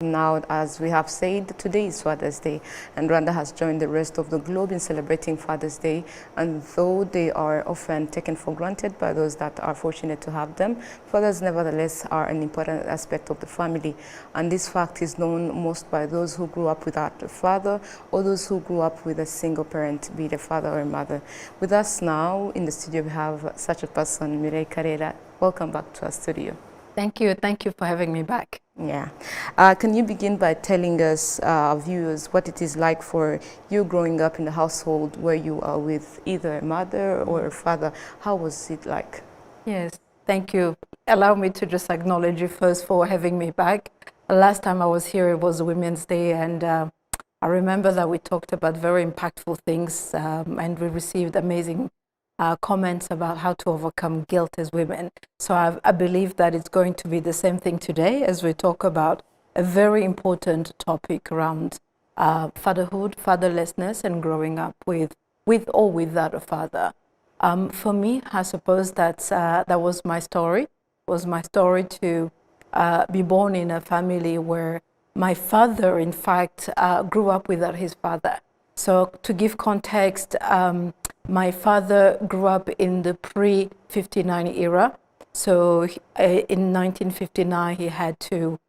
Now, as we have said, today is Father's Day, and Rwanda has joined the rest of the globe in celebrating Father's Day. And though they are often taken for granted by those that are fortunate to have them, fathers nevertheless are an important aspect of the family. And this fact is known most by those who grew up without a father or those who grew up with a single parent, be it a father or a mother. With us now in the studio, we have such a person, Mireille Karera. Welcome back to our studio. Thank you. Thank you for having me back. Yeah. Can you begin by telling us, viewers, what it is like for you growing up in a household where you are with either a mother or a father? How was it like? Yes, thank you. Allow me to just acknowledge you first for having me back. The last time I was here, it was Women's Day, and I remember that we talked about very impactful things, and we received amazing comments about how to overcome guilt as women. So I believe that it's going to be the same thing today as we talk about a very important topic around fatherhood, fatherlessness, and growing up with or without a father. For me, I suppose that was my story. It was my story to be born in a family where my father, in fact, grew up without his father. So to give context, my father grew up in the pre-59 era. So in 1959, he had to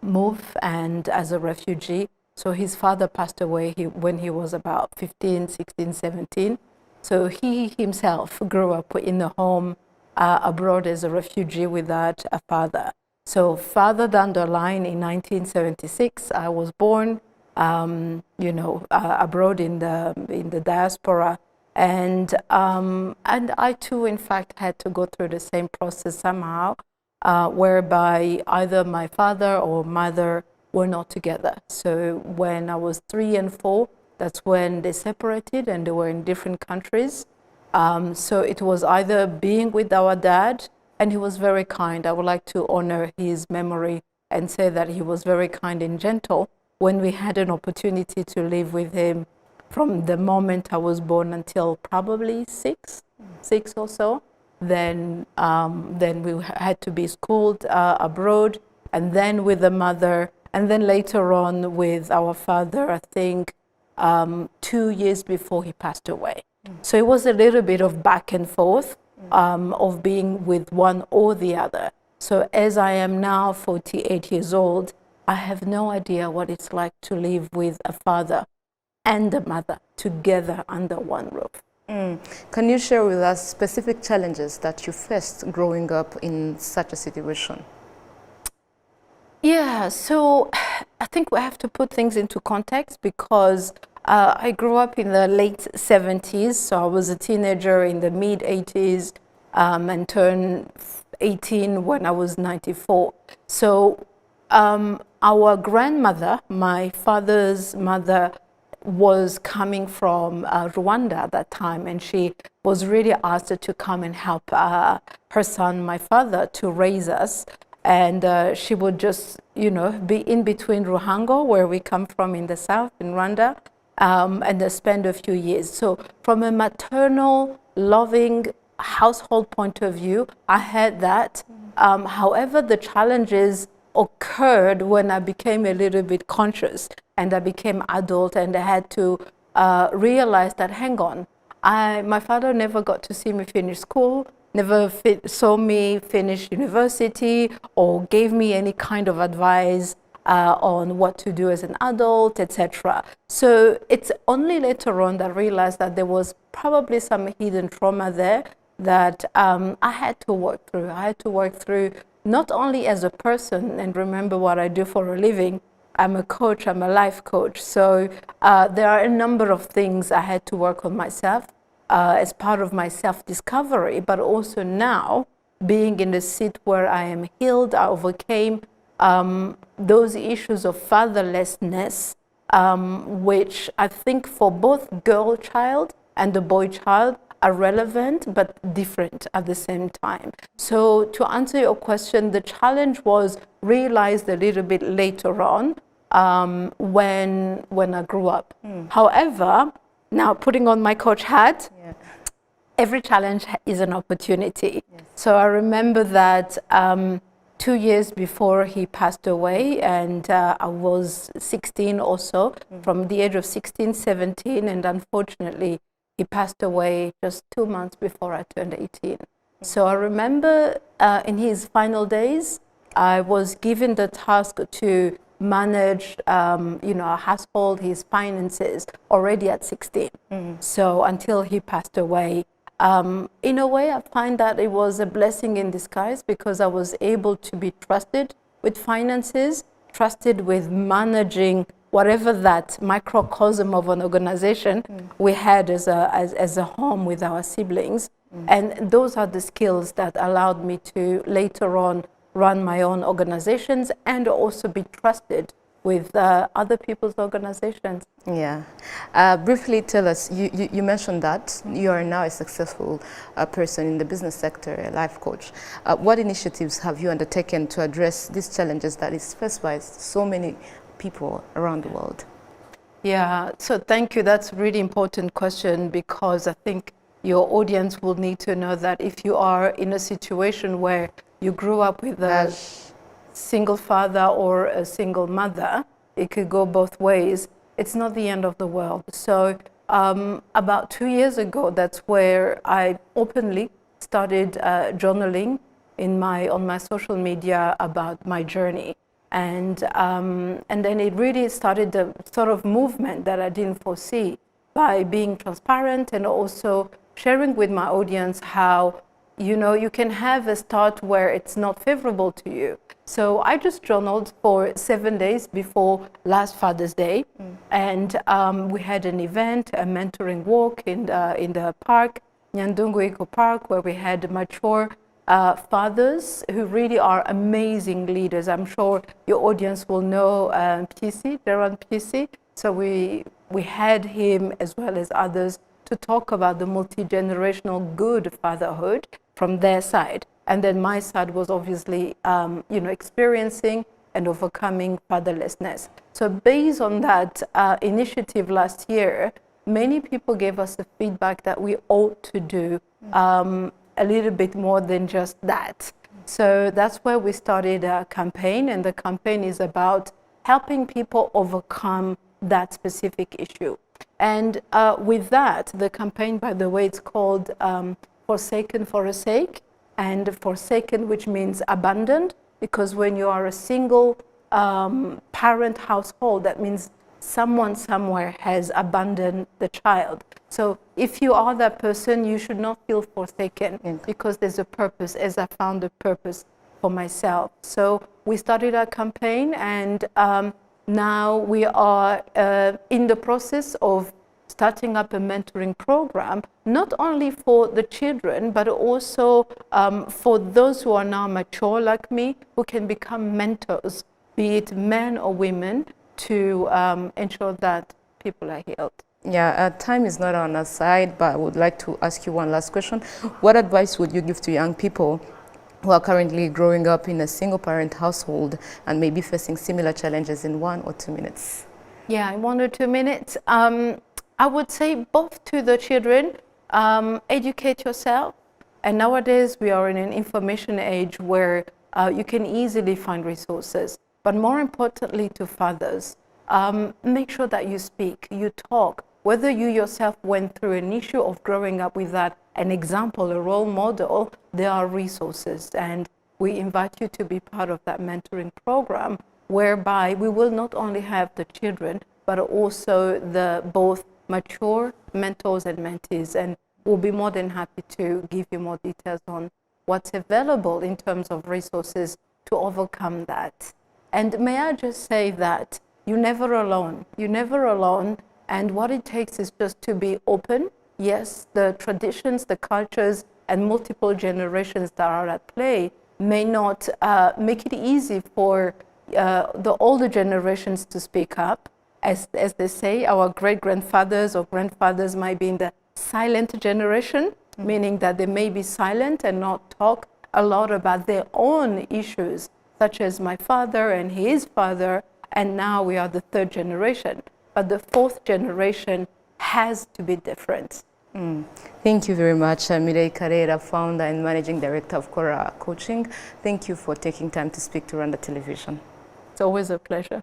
move and as a refugee. So his father passed away when he was about 15, 16, 17. So he himself grew up in a home abroad as a refugee without a father. So further down the line in 1976, I was born. Abroad in the diaspora, and I too, in fact, had to go through the same process somehow, whereby either my father or mother were not together. So when I was 3 and 4, that's when they separated, and they were in different countries. So it was either being with our dad, and he was very kind. I would like to honor his memory and say that he was very kind and gentle. When we had an opportunity to live with him from the moment I was born until probably six or so, then we had to be schooled abroad, and then with the mother, and then later on with our father, I think 2 years before he passed away. So it was a little bit of back and forth of being with one or the other. So as I am now 48 years old, I have no idea what it's like to live with a father and a mother together under one roof. Can you share with us specific challenges that you faced growing up in such a situation? Yeah, so I think we have to put things into context because I grew up in the late 70s, so I was a teenager in the mid 80s and turned 18 when I was 94. So our grandmother, my father's mother, was coming from Rwanda at that time, and she was really asked to come and help her son, my father, to raise us. And she would just, be in between Ruhango, where we come from in the south, in Rwanda, and spend a few years. So from a maternal, loving household point of view, I had that. However, the challenges occurred when I became a little bit conscious and I became adult, and I had to realize that, hang on, my father never got to see me finish school, never saw me finish university, or gave me any kind of advice on what to do as an adult, etc. So it's only later on that I realized that there was probably some hidden trauma there that I had to work through. I had to work through not only as a person, and remember what I do for a living. I'm a coach, I'm a life coach. So there are a number of things I had to work on myself as part of my self-discovery, but also now being in the seat where I am healed, I overcame those issues of fatherlessness, which I think for both girl child and the boy child are relevant but different at the same time. So to answer your question, the challenge was realized a little bit later on when I grew up. However, now putting on my coach hat, every challenge is an opportunity. Yes. So I remember that 2 years before he passed away, and I was 16 or so, from the age of 16, 17, and unfortunately he passed away just 2 months before I turned 18. So I remember in his final days, I was given the task to manage, our household, his finances, already at 16. So until he passed away, in a way, I find that it was a blessing in disguise, because I was able to be trusted with finances, trusted with managing whatever that microcosm of an organization we had as a home with our siblings. And those are the skills that allowed me to later on run my own organizations and also be trusted with other people's organizations. Yeah. Briefly tell us, you mentioned that you are now a successful person in the business sector, a life coach. What initiatives have you undertaken to address these challenges that is faced by so many people around the world? Yeah, so thank you. That's a really important question, because I think your audience will need to know that if you are in a situation where you grew up with a single father or a single mother, it could go both ways. It's not the end of the world. So about 2 years ago, that's where I openly started journaling on my social media about my journey. And then it really started the sort of movement that I didn't foresee, by being transparent and also sharing with my audience how, you can have a start where it's not favorable to you. So I just journaled for 7 days before last Father's Day, and we had an event, a mentoring walk in the park, Nyandungu Eco Park, where we had mature fathers who really are amazing leaders. I'm sure your audience will know PC, Gerard PC. So we had him as well as others to talk about the multi-generational good fatherhood from their side. And then my side was obviously, experiencing and overcoming fatherlessness. So based on that initiative last year, many people gave us the feedback that we ought to do a little bit more than just that. So that's where we started a campaign, and the campaign is about helping people overcome that specific issue. And with that, the campaign, by the way, it's called Forsaken for a Sake, and forsaken, which means abandoned, because when you are a single parent household, that means someone somewhere has abandoned the child. So if you are that person, you should not feel forsaken, because there's a purpose, as I found a purpose for myself. So we started our campaign, and now we are in the process of starting up a mentoring program, not only for the children, but also for those who are now mature like me, who can become mentors, be it men or women, to ensure that people are healed. Yeah, time is not on our side, but I would like to ask you one last question. What advice would you give to young people who are currently growing up in a single parent household and maybe facing similar challenges, in 1 or 2 minutes? Yeah, in 1 or 2 minutes. I would say both to the children, educate yourself. And nowadays we are in an information age where you can easily find resources. But more importantly, to fathers, make sure that you speak, you talk. Whether you yourself went through an issue of growing up without an example, a role model, there are resources. And we invite you to be part of that mentoring program, whereby we will not only have the children, but also the both mature mentors and mentees. And we'll be more than happy to give you more details on what's available in terms of resources to overcome that. And may I just say that you're never alone. You're never alone. And what it takes is just to be open. Yes, the traditions, the cultures, and multiple generations that are at play may not make it easy for the older generations to speak up. As they say, our great-grandfathers or grandfathers might be in the silent generation, meaning that they may be silent and not talk a lot about their own issues, such as my father and his father, and now we are the 3rd generation. But the 4th generation has to be different. Thank you very much, Mireille Karera, founder and managing director of Karera Coaching. Thank you for taking time to speak to Rwanda Television. It's always a pleasure.